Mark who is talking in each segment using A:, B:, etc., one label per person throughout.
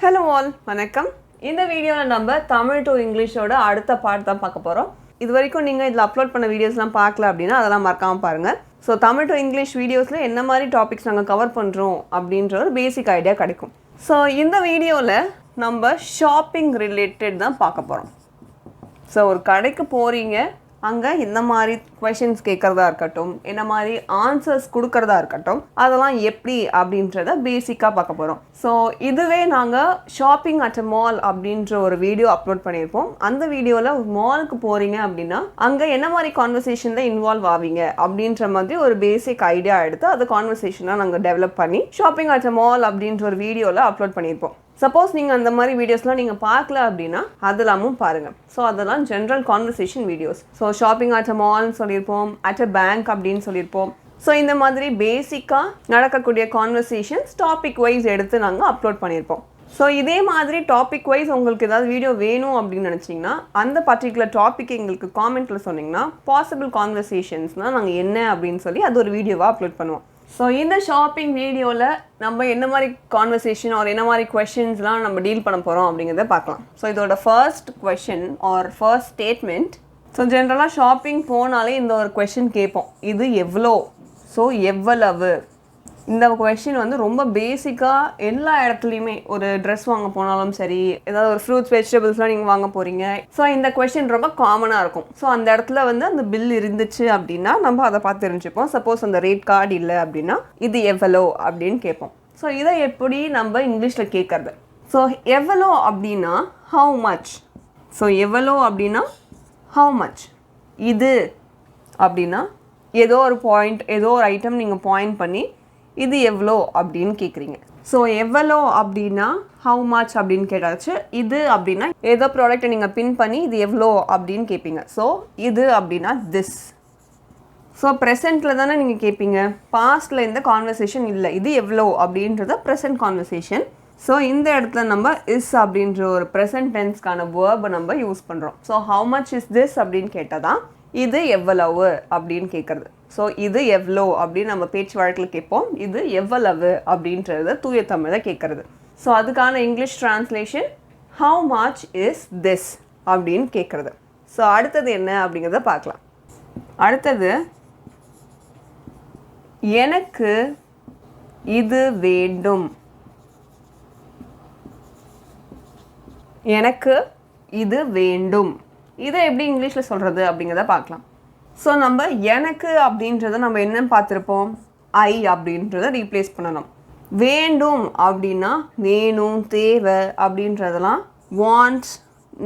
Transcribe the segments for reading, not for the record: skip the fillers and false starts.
A: Hello all, வணக்கம். இந்த வீடியோல நம்ம தமிழ் டு இங்கிலீஷோட அடுத்த பார்ட் தான் பார்க்க போறோம். இதுவரைக்கும் நீங்க இதல அப்லோட் பண்ண வீடியோஸ்லாம் பார்க்கல அப்படினா அதெல்லாம் மறக்காம பாருங்க. சோ தமிழ் டு இங்கிலீஷ் வீடியோஸ்ல என்ன மாதிரி டாபிக்ஸ் நாங்க கவர் பண்றோம் அப்படின்ற ஒரு பேசிக் ஐடியா கிடைக்கும். சோ இந்த வீடியோல நம்ம ஷாப்பிங் ரிலேட்டட் தான் பார்க்க போறோம். சோ ஒரு கடைக்கு போறீங்க, அங்க இந்த மாதிரி क्वेश्चंस கேக்குறதா இருக்கட்டும், என்ன மாதிரி ஆன்சர்ஸ் கொடுக்கறதா இருக்கட்டும், அதெல்லாம் எப்படி அப்படின்றத பேசிக்கா பார்க்க போறோம். சோ இதுவே நாங்க ஷாப்பிங் அட் a mall அப்படின்ற ஒரு வீடியோ அப்லோட் பண்ணிருப்போம். அந்த வீடியோல மாலுக்கு போறீங்க அப்படினா அங்க என்ன மாதிரி கான்வர்சேஷன்ல இன்வால்வ் ஆவீங்க அப்படின்ற மாதிரி ஒரு பேசிக் ஐடியா எடுத்து அந்த கான்வர்சேஷனை நாங்க டெவலப் பண்ணி ஷாப்பிங் அட் a mall அப்படின்ற ஒரு வீடியோல அப்லோட் பண்ணிருப்போம். சப்போஸ் நீங்க அந்த மாதிரி வீடியோஸ்லாம் நீங்க பார்க்கல அப்படினா அதெல்லாமும் பாருங்க. சோ அதெல்லாம் general conversation videos. So shopping at a mall சொல்லிருப்போம், at a bank அப்படினு சொல்லிருப்போம். சோ இந்த மாதிரி பேசிக்கா நடக்கக்கூடிய கான்வர்சேஷன்ஸ் டாபிக் வைஸ் எடுத்து நாங்க அப்லோட் பண்ணிருப்போம். சோ இதே மாதிரி டாபிக் வைஸ் உங்களுக்கு ஏதாவது வீடியோ வேணும் அப்படினு நினைச்சீங்கன்னா அந்த பர்టిక్యులர் டாபிக் எங்களுக்கு கமெண்ட்ல சொன்னீங்கன்னா பாசிபிள் கான்வர்சேஷன்ஸ்னா நாங்க என்ன அப்படினு சொல்லி அது ஒரு வீடியோவா அப்லோட் பண்ணுவோம். So இந்த ஷாப்பிங் வீடியோல நம்ம என்ன மாதிரி கான்வர்சேஷன் ஆர் என்ன மாதிரி क्वेश्चंसலாம் நம்ம டீல் பண்ண போறோம் அப்படிங்கறத பார்க்கலாம். சோ இதோட first question or first statement. So ஜெனரலா ஷாப்பிங் போனாலே இந்த ஒரு क्वेश्चन கேட்போம். இது எவ்வளோ? சோ எவ்வளவு? இந்த क्वेश्चन வந்து ரொம்ப பேசிக்கா எல்லா இடத்துலயுமே ஒரு Dress வாங்க போனாலும் சரி, ஏதாவது ஒரு ஃப்ரூட்ஸ் வெஜிடபிள்ஸ்லாம் நீங்க வாங்க போறீங்க. சோ இந்த क्वेश्चन ரொம்ப காமனா இருக்கும். சோ அந்த இடத்துல வந்து அந்த பில் இருந்துச்சு அப்படினா நம்ம அத பார்த்து தெரிஞ்சுப்போம். சப்போஸ் அந்த ரேட் கார்டு இல்ல அப்படினா இது எவ்வளோ அப்படினு கேட்போம். சோ இத எப்படி நம்ம இங்கிலீஷ்ல கேக்குறது? சோ எவ்வளோ அப்படினா how much. சோ எவ்வளோ அப்படினா how much. இது அப்படினா ஏதோ ஒரு பாயிண்ட், ஏதோ ஒரு ஐட்டம் நீங்க பாயிண்ட் பண்ணி இது எவ்வளோ அப்படினு கேக்குறீங்க. சோ எவ்வளோ அப்படினா how much அப்படினு கேட்டாச்சு. இது அப்படினா ஏதோ ப்ராடக்ட் நீங்க பின் பண்ணி இது எவ்வளோ அப்படினு கேப்பீங்க. சோ இது அப்படினா this. சோ பிரசன்ட்ல தானே நீங்க கேப்பீங்க. பாஸ்ட்ல இந்த கான்வர்சேஷன் இல்ல. இது எவ்வளோ அப்படின்றது பிரசன்ட் கான்வர்சேஷன். சோ இந்த இடத்துல நம்ம is அப்படின்ற ஒரு present tenseக்கான verb நம்ம யூஸ் பண்றோம். So how much is this அப்படினு கேட்டதா இது எவ்வளவு அப்படினு கேக்குறது. சோ இது எவ்வளோ அப்படினு நம்ம பேச்சு வழக்குல கேட்போம். இது எவ்வளவு அப்படின்றது தூய தமிழ்ல கேக்குறது. சோ அதுக்கான English translation how much is this அப்படினு கேக்குறது. சோ அடுத்து என்ன அப்படிங்கறத பார்க்கலாம். அடுத்து எனக்கு இது வேண்டும். எனக்கு இது வேண்டும். இதை எப்படி இங்கிலீஷ்ல சொல்றது அப்படிங்கறத பார்க்கலாம். சோ நம்ம எனக்கு அப்படின்றத நம்ம என்ன பார்த்திருப்போம்? I அப்படின்றத ரீப்ளேஸ் பண்ணனும். வேண்டும் அப்படினா வேணும், தேவை அப்படின்றதெல்லாம் want,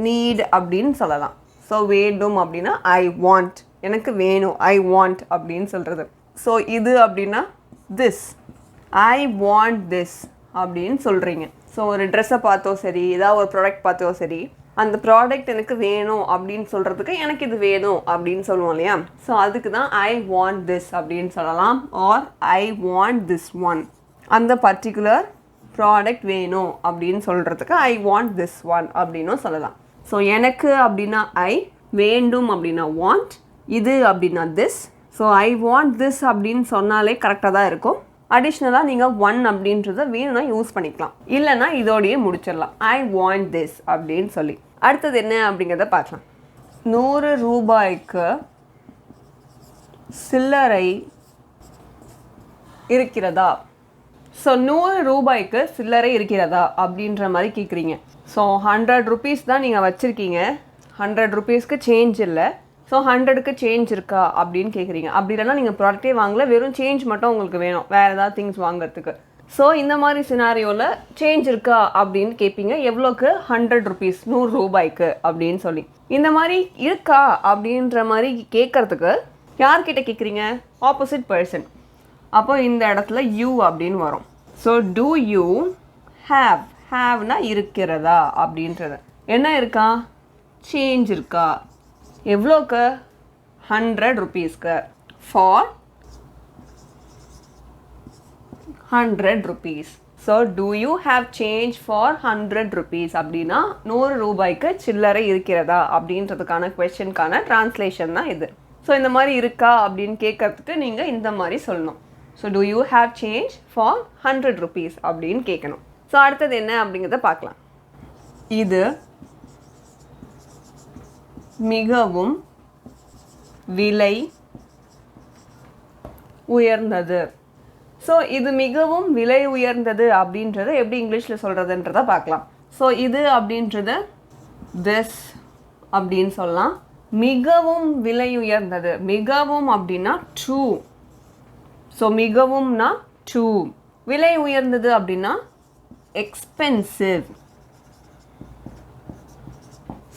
A: need அப்படினு சொல்லலாம். சோ வேண்டும் அப்படினா I want. எனக்கு வேணும், I want அப்படினு சொல்றது. சோ இது அப்படினா this. I want this அப்படினு சொல்றீங்க. சோ ஒரு Dress-ஐ பார்த்தோ சரி, ஏதாவது ஒரு ப்ராடக்ட் பார்த்தோ சரி, அந்த ப்ராடக்ட் எனக்கு வேணும் அப்படினு சொல்றதுக்கு எனக்கு இது வேணும் அப்படினு சொல்லுவோம் இல்லையா? சோ அதுக்கு தான் I want this அப்படினு சொல்லலாம் or I want this one. அந்த பர்టిక్యులர் ப்ராடக்ட் வேணும் அப்படினு சொல்றதுக்கு I want this one அப்படினு சொல்லலாம். சோ எனக்கு அப்படினா I, வேண்டும் அப்படினா want, இது அப்படினா this. So I want this அப்படினு சொன்னாலே கரெக்ட்டா தான் இருக்கும். அடிஷனலா நீங்க one அப்படின்றத வேணும்னா யூஸ் பண்ணிக்கலாம். இல்லனா இதோடயே முடிச்சிரலாம். I want this அப்படினு சொல்லி. அடுத்து என்ன அப்படிங்கறத பார்க்கலாம். 100 ரூபாய்க்கு சில்லறை இருக்கிறதா? சோ 100 ரூபாய்க்கு சில்லறை இருக்கிறதா அப்படின்ற மாதிரி கேக்குறீங்க. சோ 100 rupees தான் நீங்க வச்சிருக்கீங்க. 100 rupeesக்கு சேஞ்ச் இல்ல. சோ 100க்கு சேஞ்ச் இருக்கா அப்படினு கேக்குறீங்க. அப்படி இல்லனா நீங்க ப்ராடக்ட்டே வாங்கல, வெறும் சேஞ்ச் மட்டும் உங்களுக்கு வேணும் வேற ஏதாவது திங்ஸ் வாங்குறதுக்கு. சோ இந்த மாதிரி சினாரியோல சேஞ்ச் இருக்கா அப்படினு கேப்பீங்க. எவ்வளவுக்கு? 100 rupees, 100 ரூபாய்க்கு அப்படினு சொல்லி. இந்த மாதிரி இருக்கா அப்படின்ற மாதிரி கேக்குறதுக்கு யார்கிட்ட கேக்குறீங்க? Opposite person. அப்போ இந்த இடத்துல you அப்படினு வரும். So do you have? haveனா இருக்கிறதா அப்படின்றது. என்ன இருக்கா? சேஞ்ச் இருக்கா? எவ்வளவுக்கு? 100 rupeesக்கு. for 100 rupees. So do you have change for 100 rupees அப்படினா 100 ரூபாய்க்கு சில்லறை இருக்கிறதா அப்படின்றதுக்கான क्वेश्चनக்கான டிரான்ஸ்லேஷன் தான் இது. சோ இந்த மாதிரி இருக்கா அப்படினு கேட்கிறதுக்கு நீங்க இந்த மாதிரி சொல்லணும். So do you have change for 100 rupees அப்படினு கேட்கணும். ஸோ அடுத்தது என்ன அப்படிங்கிறத பார்க்கலாம். இது மிகவும் விலை உயர்ந்தது. ஸோ இது மிகவும் விலை உயர்ந்தது அப்படின்றத எப்படி இங்கிலீஷில் சொல்கிறதுன்றத பார்க்கலாம். ஸோ இது அப்படின்றது திஸ் அப்படின்னு சொல்லலாம். மிகவும் விலை உயர்ந்தது, மிகவும் அப்படின்னா டூ. ஸோ மிகவும்னா டூ, விலை உயர்ந்தது அப்படின்னா எக்ஸ்பென்சிவ்.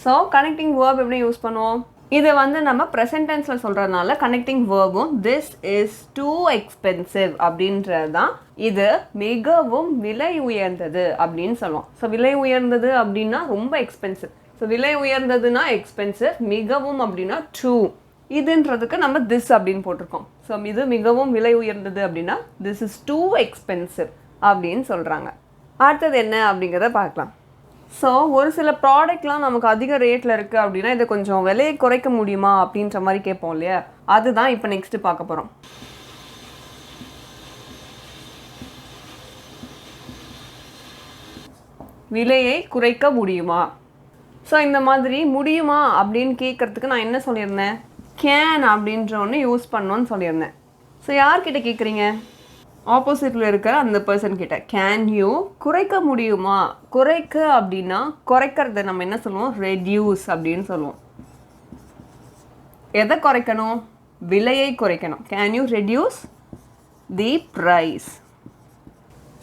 A: ஸோ கனெக்டிங் வேர்ப் எப்படி யூஸ் பண்ணுவோம்? இது வந்து நம்ம ப்ரெசன்ட் டென்ஸில் சொல்கிறதுனால கனெக்டிங் வேர்பும் திஸ் இஸ் டூ எக்ஸ்பென்சிவ் அப்படின்றது தான் இது மிகவும் விலை உயர்ந்தது அப்படின்னு சொல்லுவோம். ஸோ விலை உயர்ந்தது அப்படின்னா ரொம்ப எக்ஸ்பென்சிவ். ஸோ விலை உயர்ந்ததுன்னா எக்ஸ்பென்சிவ், மிகவும் அப்படின்னா டூ. இதுன்றதுக்கு நம்ம திஸ் அப்படின்னு போட்டிருக்கோம். ஸோ இது மிகவும் விலை உயர்ந்தது அப்படின்னா திஸ் இஸ் டூ எக்ஸ்பென்சிவ் அப்படின்னு சொல்கிறாங்க. அடுத்தது என்ன அப்படிங்கிறத பார்க்கலாம். ஸோ ஒரு சில ப்ராடக்ட்லாம் நமக்கு அதிக ரேட்டில் இருக்குது அப்படின்னா இதை கொஞ்சம் விலையை குறைக்க முடியுமா அப்படின்ற மாதிரி கேட்போம் இல்லையா? அதுதான் இப்போ நெக்ஸ்ட்டு பார்க்க போகிறோம். விலையை குறைக்க முடியுமா? ஸோ இந்த மாதிரி முடியுமா அப்படின்னு கேட்குறதுக்கு நான் என்ன சொல்லியிருந்தேன்? கேன் அப்படின்ற ஒன்று யூஸ் பண்ணோன்னு சொல்லியிருந்தேன். ஸோ யார்கிட்ட கேட்குறீங்க? ஆப்போசிட்டில் இருக்கிற அந்த பர்சன் கிட்ட. கேன் யூ, குறைக்க முடியுமா? குறைக்க அப்படின்னா குறைக்கிறத நம்ம என்ன சொல்லுவோம்? ரெடியூஸ் அப்படின்னு சொல்லுவோம். எதை குறைக்கணும்? விலையை குறைக்கணும். Can you reduce the price?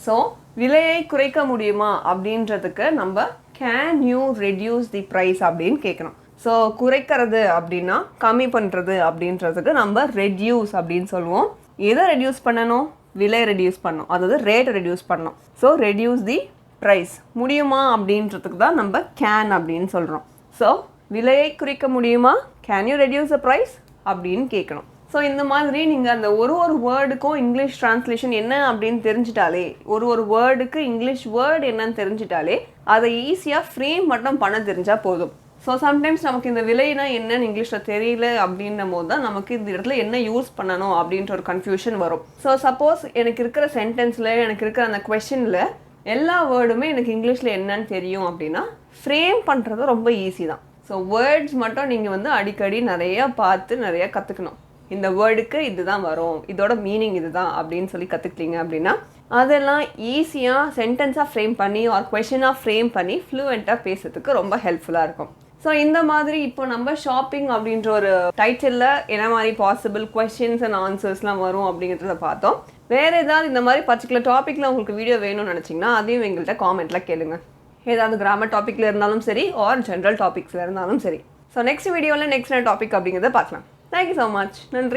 A: So விலையை குறைக்க முடியுமா அப்படின்றதுக்கு நம்ம can you reduce the price அப்படின்னு கேட்கணும். ஸோ குறைக்கிறது அப்படின்னா கம்மி பண்ணுறது அப்படின்றதுக்கு நம்ம ரெடியூஸ் அப்படின்னு சொல்லுவோம். எதை ரெடியூஸ் பண்ணணும்? விலை ரெடியூஸ் பண்ணணும், அதாவது ரேட் ரெடியூஸ் பண்ணணும். So reduce the price. முடியுமா அப்படின்றதுக்கு தான் நம்ம கேன் அப்படின்னு சொல்கிறோம். ஸோ விலையை குறைக்க முடியுமா? Can you reduce the price அப்படின்னு கேட்கணும். ஸோ இந்த மாதிரி நீங்கள் அந்த ஒரு வேர்டுக்கும் இங்கிலீஷ் ட்ரான்ஸ்லேஷன் என்ன அப்படின்னு தெரிஞ்சிட்டாலே, ஒரு வேர்டுக்கு இங்கிலீஷ் வேர்டு என்னன்னு தெரிஞ்சிட்டாலே அதை ஈஸியாக ஃப்ரேம் மட்டும் பண்ண தெரிஞ்சால் போதும். ஸோ சம்டைம்ஸ் நமக்கு இந்த விலைனா என்னன்னு இங்கிலீஷில் தெரியல அப்படின்னும் போது தான் நமக்கு இந்த இடத்துல என்ன யூஸ் பண்ணணும் அப்படின்ற ஒரு கன்ஃபியூஷன் வரும். ஸோ சப்போஸ் எனக்கு இருக்கிற சென்டென்ஸில், எனக்கு இருக்கிற அந்த கொஷனில் எல்லா வேர்டுமே எனக்கு இங்கிலீஷில் என்னன்னு தெரியும் அப்படின்னா ஃப்ரேம் பண்ணுறது ரொம்ப ஈஸி தான். ஸோ வேர்ட்ஸ் மட்டும் நீங்கள் வந்து அடிக்கடி நிறையா பார்த்து நிறையா கற்றுக்கணும். இந்த வேர்டுக்கு இதுதான் வரும், இதோட மீனிங் இதுதான் அப்படின்னு சொல்லி கற்றுக்கிட்டீங்க அப்படின்னா அதெல்லாம் ஈஸியாக சென்டென்ஸாக ஃப்ரேம் பண்ணி ஒரு கொஷனாக ஃப்ரேம் பண்ணி ஃப்ளூவெண்ட்டாக பேசுறதுக்கு ரொம்ப ஹெல்ப்ஃபுல்லாக இருக்கும். ஸோ இந்த மாதிரி இப்போ நம்ம ஷாப்பிங் அப்படின்ற ஒரு டைட்டிலில் என்ன மாதிரி பாசிபிள் கொஷின்ஸ் அண்ட் ஆன்சர்ஸ்லாம் வரும் அப்படிங்கிறத பார்த்தோம். வேறு ஏதாவது இந்த மாதிரி பர்டிகுலர் டாப்பிக்கில் உங்களுக்கு வீடியோ வேணும்னு நினச்சிங்கன்னா அதையும் எங்கள்கிட்ட காமெண்ட்டில் கேளுங்க. ஏதாவது கிராமர் டாப்பிக்கில் இருந்தாலும் சரி ஆர் ஜென்ரல் டாபிக்ஸில் இருந்தாலும் சரி. ஸோ நெக்ஸ்ட் வீடியோவில் நெக்ஸ்ட் டாபிக் அப்படிங்கிறத பார்க்கலாம். Thank you so much. நன்றி.